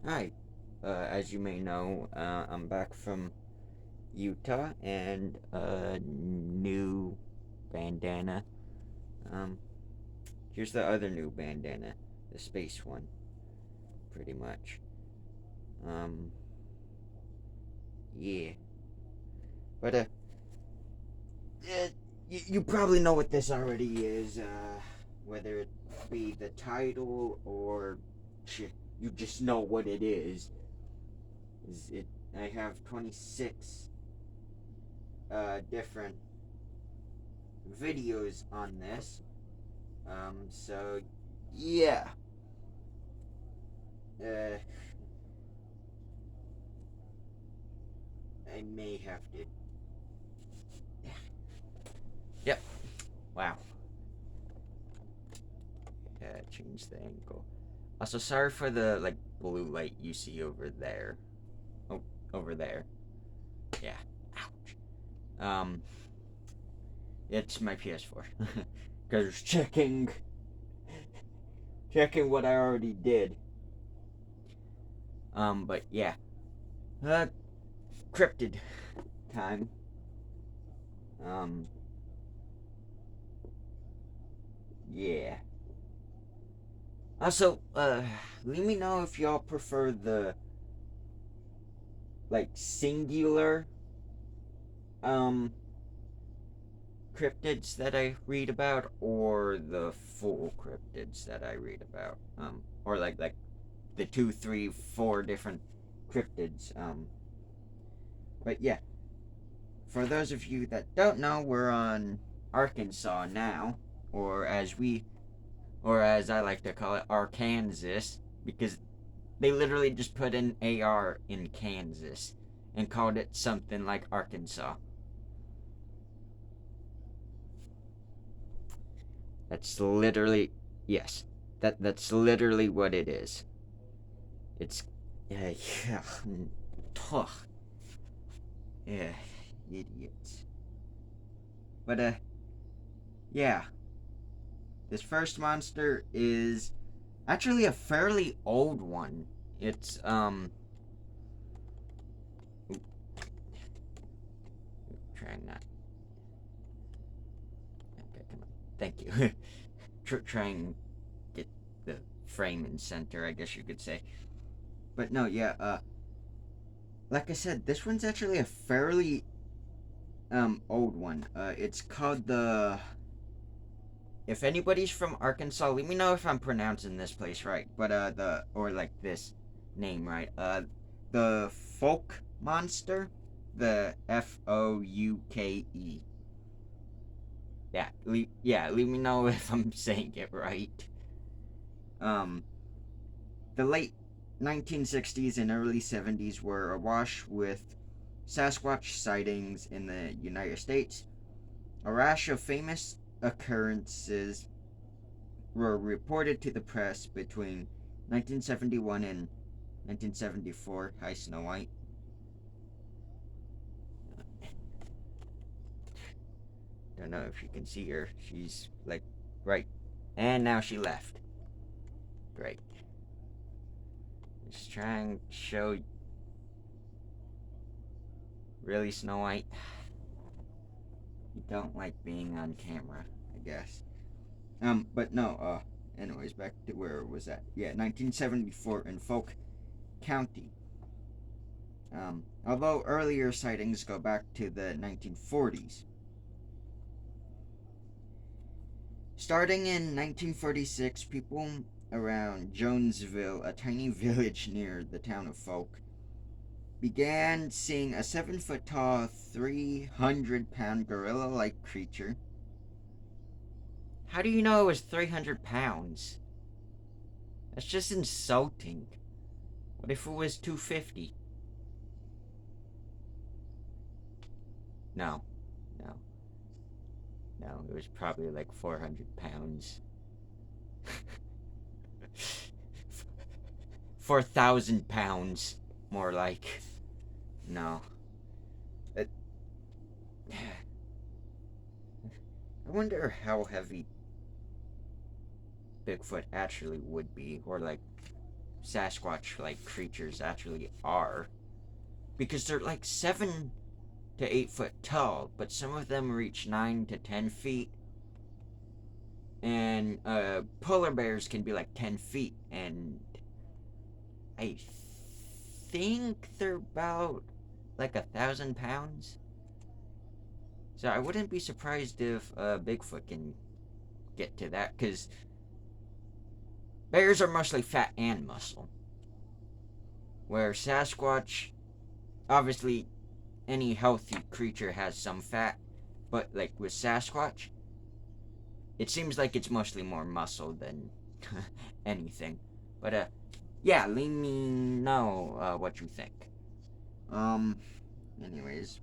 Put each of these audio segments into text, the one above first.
Hi. As you may know, I'm back from Utah and a new bandana. Um, Here's the other new bandana, the space one, pretty much. Um, yeah. But, you probably know what this already is, whether it be the title or you just know what it is. Is it? I have 26 different videos on this. So yeah, uh, I may have to. Yep. Wow. Change the angle. Also, sorry for the like blue light you see over there. Oh, over there. Yeah. Ouch. It's my PS4. Cause checking what I already did. But yeah. Uh, Cryptid time. Um, yeah. Also, let me know if y'all prefer the like singular um cryptids that I read about or the full cryptids that I read about. Or like the two, three, four different cryptids. But yeah, for those of you that don't know, we're on Arkansas now, or as I like to call it, Arkansas, because they literally just put an AR in Kansas and called it something like Arkansas. That's literally yes. That's literally what it is. It's yeah, yeah, yeah, idiots. But yeah. This first monster is actually a fairly old one. It's trying not. Okay, come on. Thank you. Try and get the frame in center, I guess you could say. But no, yeah. Like I said, this one's actually a fairly old one. It's called the. If anybody's from Arkansas, let me know if I'm pronouncing this place right. But the or like this name right. The Fouke monster, the Fouke. Yeah, Let me know if I'm saying it right. Um, the late 1960s and early 70s were awash with Sasquatch sightings in the United States. A rash of famous occurrences were reported to the press between 1971 and 1974. Hi, Snow White. Don't know if you can see her. She's like right. And now she left. Great. Just trying to show. Really, Snow White? You don't like being on camera, I guess. But no, anyways, back to where it was at. Yeah, 1974 in Fouke County. Although earlier sightings go back to the 1940s. Starting in 1946, people around Jonesville, a tiny village near the town of Fouke, began seeing a 7 foot tall, 300-pound gorilla like creature. How do you know it was 300 pounds? That's just insulting. What if it was 250? No, no, no. It was probably like 400 pounds. 4,000 pounds, more like. No. It, I wonder how heavy Bigfoot actually would be, or like Sasquatch-like creatures actually are, because they're like 7 to 8 foot tall, but some of them reach 9 to 10 feet, and polar bears can be like 10 feet, and I think they're about like 1,000 pounds. So I wouldn't be surprised if Bigfoot can get to that, because bears are mostly fat and muscle, where Sasquatch, obviously, any healthy creature has some fat, but like with Sasquatch, it seems like it's mostly more muscle than anything. But yeah, let me know what you think. Anyways,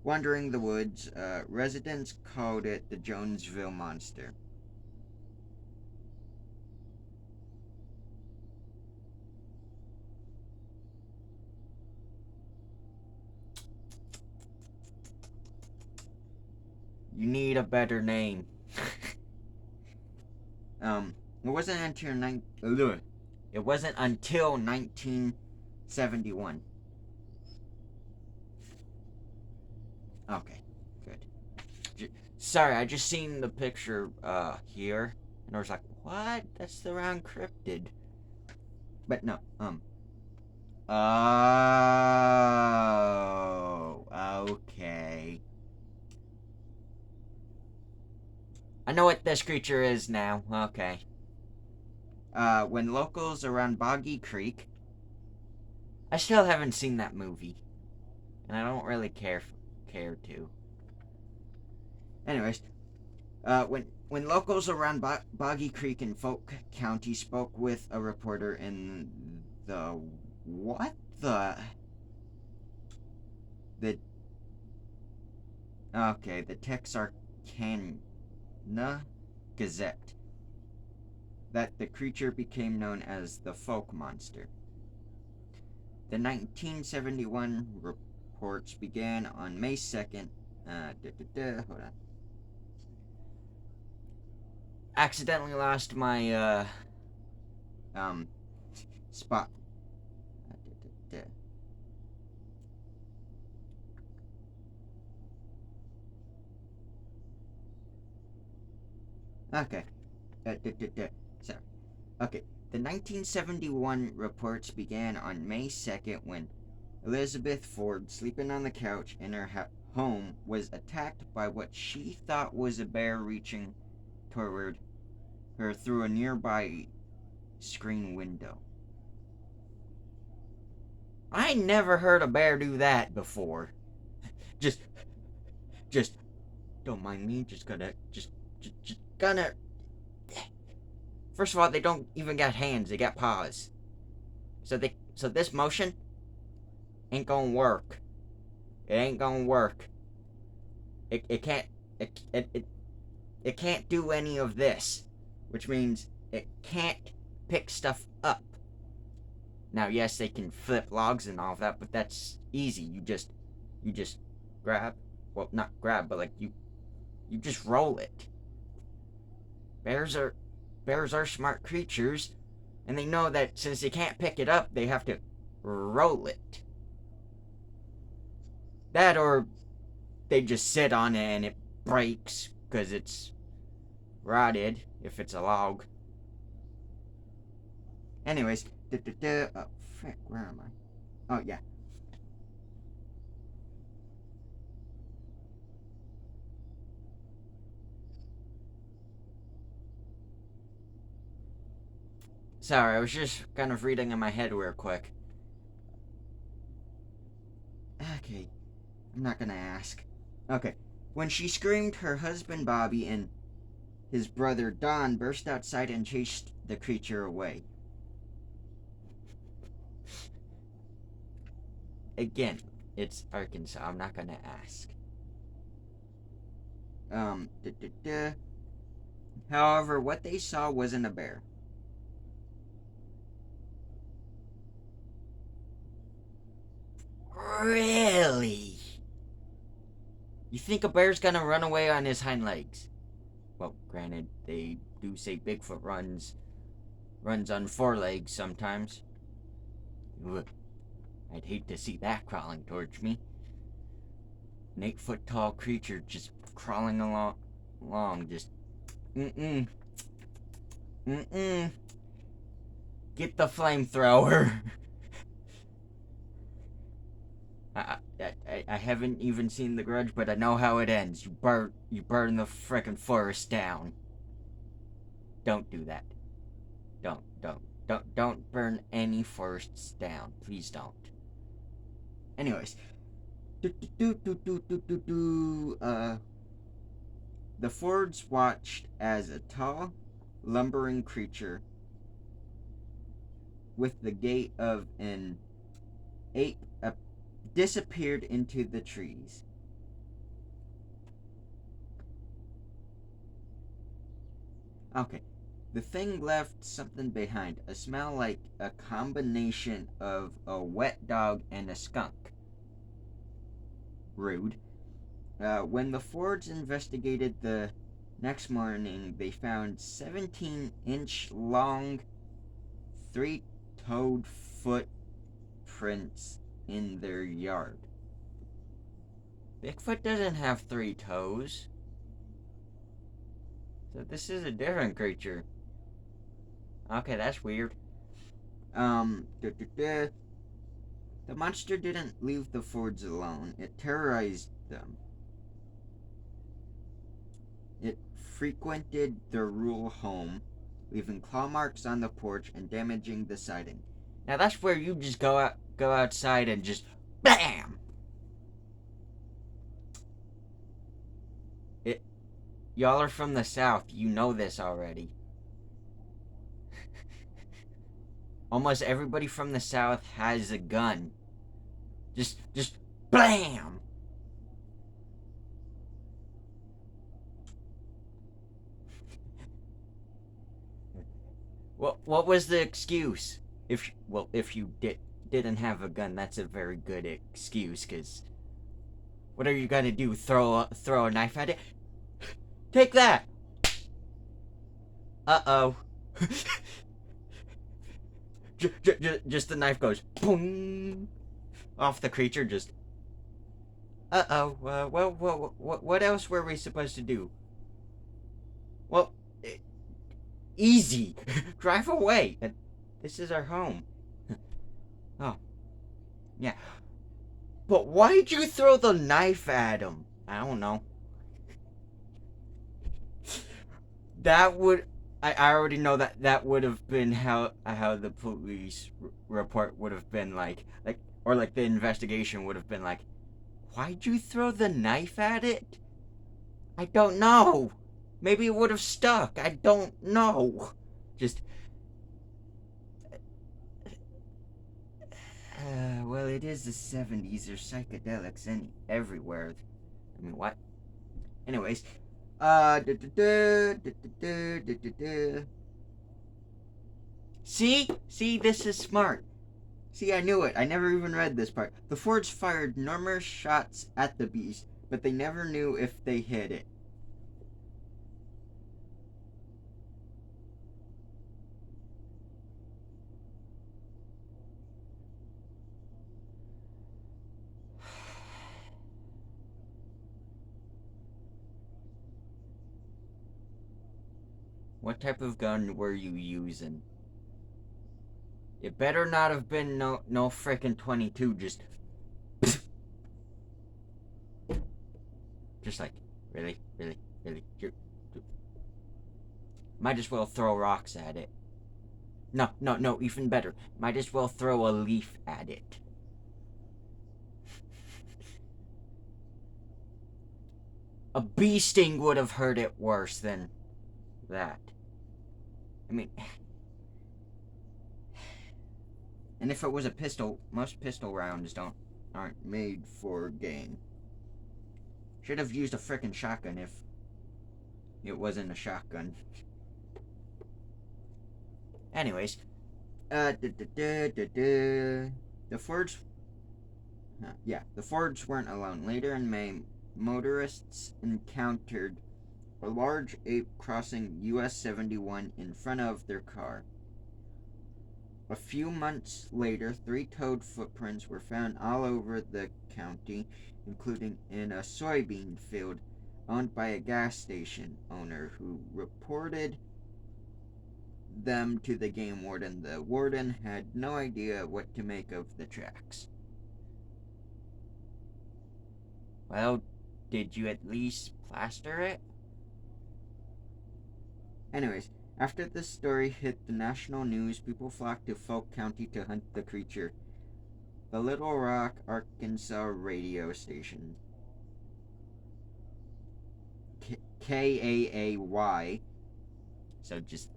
wandering the woods, residents called it the Jonesville Monster. You need a better name. It wasn't until it wasn't until 1971. Okay, good. Sorry, I just seen the picture here, and I was like, "What? That's the wrong cryptid." But no, Oh, okay. I know what this creature is now. Okay. When locals around Boggy Creek, I still haven't seen that movie, and I don't really care to. Anyways, when locals around Boggy Creek in Fouke County spoke with a reporter in the what the the Texarkana Gazette, that the creature became known as the Fouke monster. The 1971 reports began on May 2nd. Hold on. Accidentally lost my spot. Okay. Sorry. Okay. The 1971 reports began on May 2nd when Elizabeth Ford, sleeping on the couch in her home, was attacked by what she thought was a bear reaching toward her through a nearby screen window. I never heard a bear do that before. just, just, don't mind me. Just gonna. First of all, they don't even got hands; they got paws. So this motion ain't gonna work. It ain't gonna work. It can't. It can't do any of this, which means it can't pick stuff up. Now, yes, they can flip logs and all of that, but that's easy. You just grab. Well, not grab, but like you just roll it. Bears are bears are smart creatures, and they know that since they can't pick it up, they have to roll it. That or they just sit on it and it breaks because it's rotted if it's a log. Anyways, oh frick, where am I? Oh yeah. Sorry, I was just kind of reading in my head real quick. Okay, I'm not gonna ask. Okay, when she screamed, her husband Bobby and his brother Don burst outside and chased the creature away. Again, it's Arkansas. I'm not gonna ask. Um, duh, duh, duh. However, what they saw wasn't a bear. Really? You think a bear's gonna run away on his hind legs? Well, granted, they do say Bigfoot runs runs on 4 legs sometimes. Ugh, I'd hate to see that crawling towards me. An 8-foot tall creature just crawling along, just mm-mm, mm-mm. Get the flamethrower. I haven't even seen The Grudge, but I know how it ends. You burn the frickin' forest down. Don't do that. Don't burn any forests down. Please don't. Anyways, the Fords watched as a tall, lumbering creature with the gait of an ape disappeared into the trees. Okay, the thing left something behind, a smell like a combination of a wet dog and a skunk. Rude. When the Fords investigated the next morning, they found 17-inch long, 3-toed footprints in their yard. Bigfoot doesn't have 3 toes. So this is a different creature. Okay, that's weird. The monster didn't leave the Fords alone. It terrorized them. It frequented their rural home, leaving claw marks on the porch and damaging the siding. Now that's where you just go outside and just BAM! Y'all are from the South. You know this already. Almost everybody from the South has a gun. Just BLAM! What was the excuse? If you didn't have a gun, that's a very good excuse. Cause what are you gonna do? Throw a knife at it? Take that! Uh-oh. Just the knife goes boom off the creature. Just uh-oh. What else were we supposed to do? Well, easy. Drive away. This is our home. Oh, yeah. But why'd you throw the knife at him? I don't know. That would... I already know that would have been how the police report would have been like or like the investigation would have been like, why'd you throw the knife at it? I don't know. Maybe it would have stuck. I don't know. Just well, it is the 70s. There's psychedelics everywhere. I mean, what? Anyways, See, this is smart. See, I knew it. I never even read this part. The Fords fired numerous shots at the beast, but they never knew if they hit it. What type of gun were you using? It better not have been no frickin' 22. Just like really. Might as well throw rocks at it. No, even better. Might as well throw a leaf at it. A bee sting would have hurt it worse than that. I mean, and if it was a pistol, most pistol rounds aren't made for game. Should have used a frickin' shotgun if it wasn't a shotgun. Anyways, the Fords. The Fords weren't alone. Later in May, motorists encountered a large ape crossing US 71 in front of their car. A few months later, three toad footprints were found all over the county, including in a soybean field owned by a gas station owner who reported them to the game warden. The warden had no idea what to make of the tracks. Well, did you at least plaster it? Anyways, after this story hit the national news, people flocked to Fouke County to hunt the creature. The Little Rock, Arkansas radio station, KAAY, so just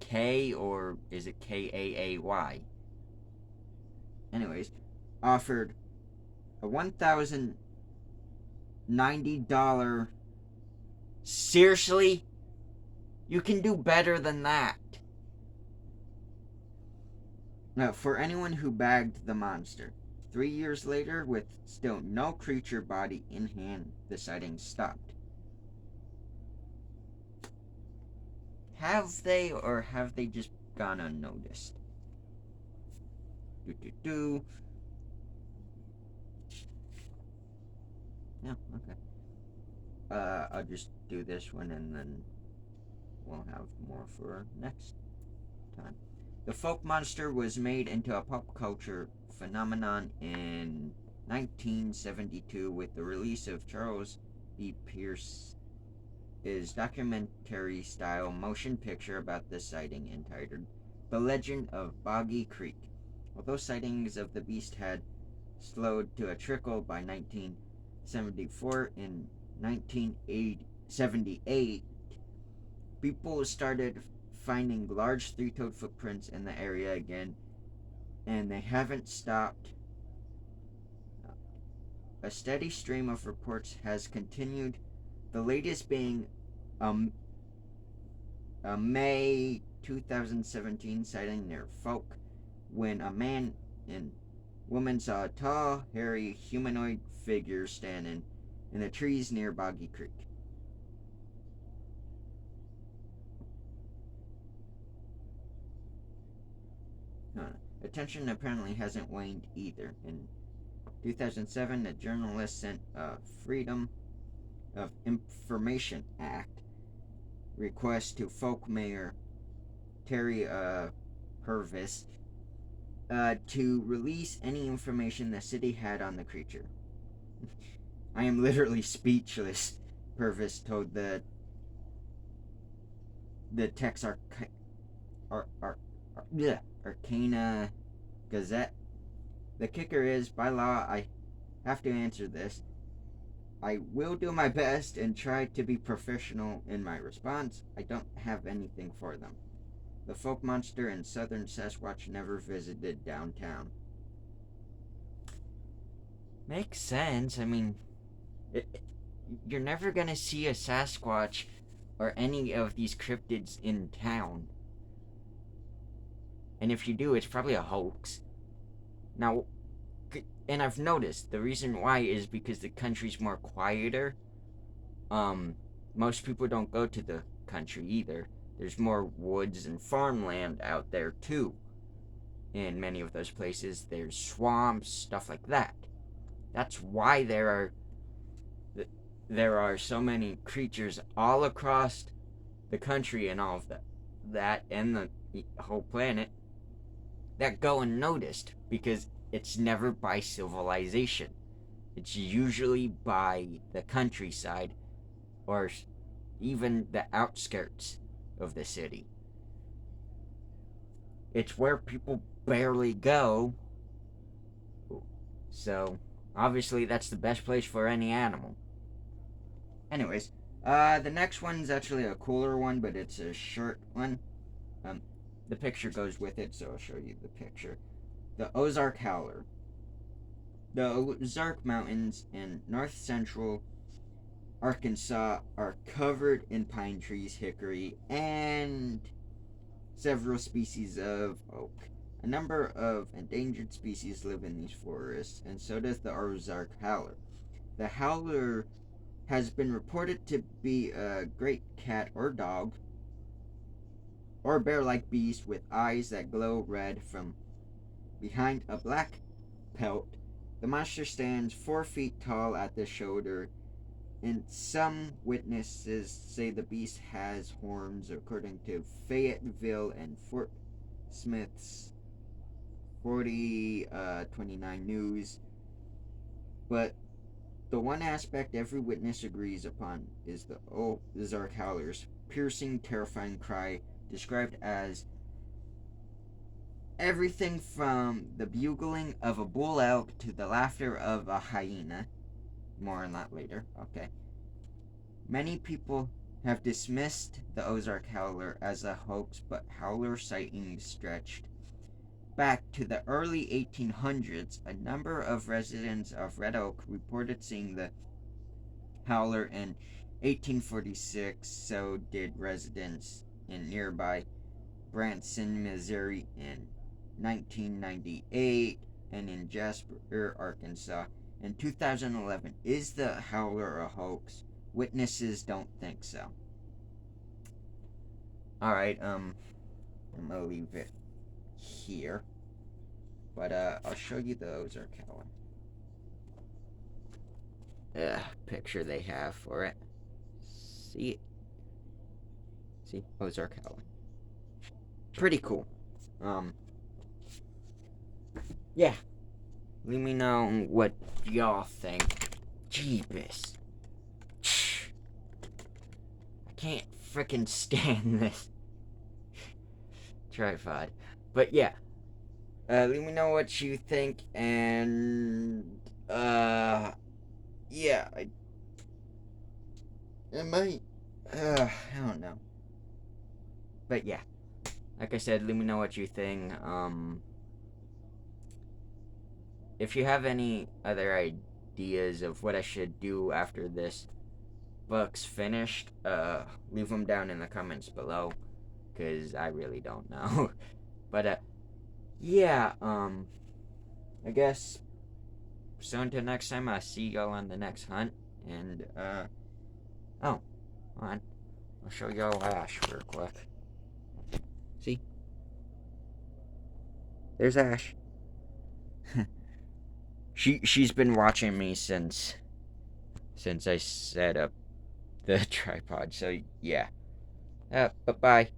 K or is it KAAY? Anyways, offered a $1,090. Seriously? You can do better than that. For anyone who bagged the monster. 3 years later, with still no creature body in hand, the sighting stopped. Have they, or have they just gone unnoticed? No, okay. I'll just do this one and then we'll have more for next time. The Fouke monster was made into a pop culture phenomenon in 1972 with the release of Charles B. Pierce's documentary-style motion picture about the sighting entitled The Legend of Boggy Creek. Although sightings of the beast had slowed to a trickle by 1974, in 1978, people started finding large three-toed footprints in the area again, and they haven't stopped. A steady stream of reports has continued, the latest being a May 2017 sighting near Fouke, when a man and woman saw a tall, hairy, humanoid figure standing in the trees near Boggy Creek. Attention apparently hasn't waned either. In 2007, a journalist sent a Freedom of Information Act request to Fouke Mayor Terry Purvis to release any information the city had on the creature. I am literally speechless, Purvis told the Arcana Gazette. The kicker is, by law, I have to answer this. I will do my best and try to be professional in my response. I don't have anything for them. The Fouke monster in southern Sasquatch never visited downtown. Makes sense. I mean, you're never gonna see a Sasquatch or any of these cryptids in town. And if you do, it's probably a hoax. Now, and I've noticed the reason why is because the country's more quieter. Most people don't go to the country either. There's more woods and farmland out there too. In many of those places, there's swamps, stuff like that. That's why there are so many creatures all across the country and all of that and the whole planet that go unnoticed, because it's never by civilization. It's usually by the countryside or even the outskirts of the city. It's where people barely go. So, obviously, that's the best place for any animal. Anyways, the next one's actually a cooler one, but it's a short one. The picture goes with it, so I'll show you the picture. The Ozark howler. The Ozark Mountains in north central Arkansas are covered in pine trees, hickory, and several species of oak. A number of endangered species live in these forests, and so does the Ozark howler. The howler has been reported to be a great cat or dog, or bear-like beast with eyes that glow red from behind a black pelt. The monster stands 4 feet tall at the shoulder, and some witnesses say the beast has horns, according to Fayetteville and Fort Smith's 4029 News. But the one aspect every witness agrees upon is the Ozark howler's piercing, terrifying cry, described as everything from the bugling of a bull elk to the laughter of a hyena. More on that later. Okay. Many people have dismissed the Ozark howler as a hoax, but howler sightings stretched back to the early 1800s. A number of residents of Red Oak reported seeing the howler in 1846. So did residents in nearby Branson, Missouri in 1998, and in Jasper, Arkansas in 2011. Is the howler a hoax? Witnesses don't think so. Alright, I'm gonna leave it here. But I'll show you the Ozark howler. Picture they have for it. See it? See? Ozark howler. Pretty cool. Yeah. Let me know what y'all think. Jeebus. I can't frickin' stand this tripod. But yeah. Let me know what you think, and yeah, I might, I don't know. But yeah, like I said, let me know what you think. If you have any other ideas of what I should do after this book's finished, leave them down in the comments below, because I really don't know. But yeah, I guess, so until next time, I'll see y'all on the next hunt, and oh, hold on, I'll show y'all Ash real quick. See? There's Ash. She's been watching me since I set up the tripod, so yeah. Bye-bye.